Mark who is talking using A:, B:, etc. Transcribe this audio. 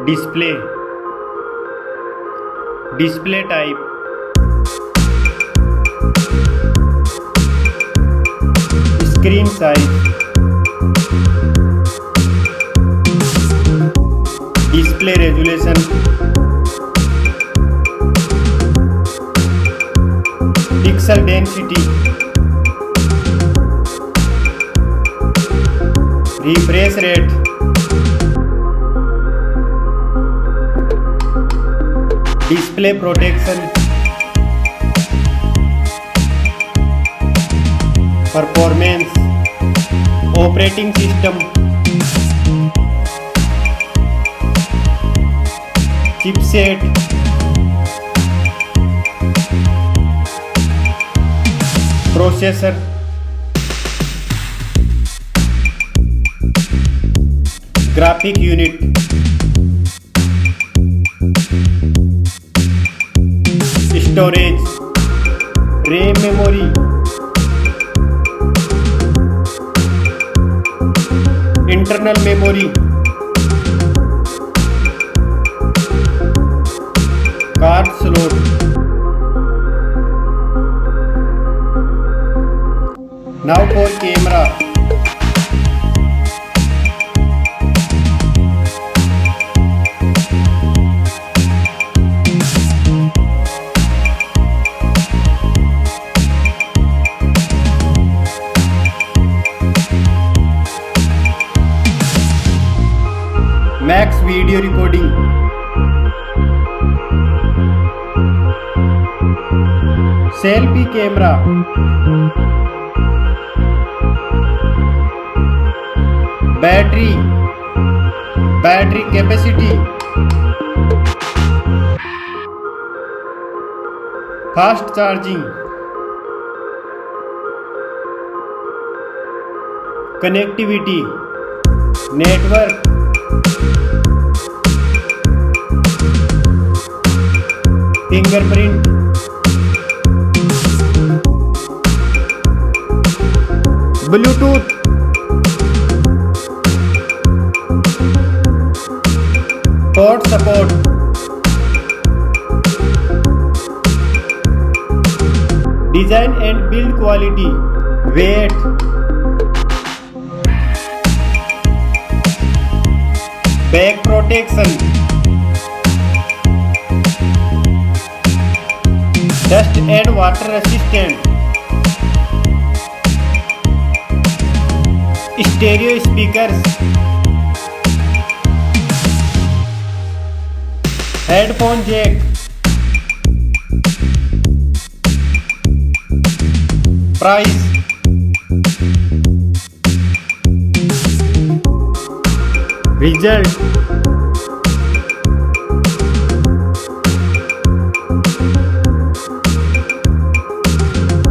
A: display, display type, screen size, display resolution, pixel density, refresh rate, display protection, performance, operating system, chipset, processor, graphic unit, storage, RAM memory, internal memory, card slot, now for camera, max video recording, selfie camera, battery capacity, fast charging, connectivity, network, fingerprint, Bluetooth, port support, design and build quality, weight, back protection, dust and water resistant, stereo speakers, headphone jack, price, result,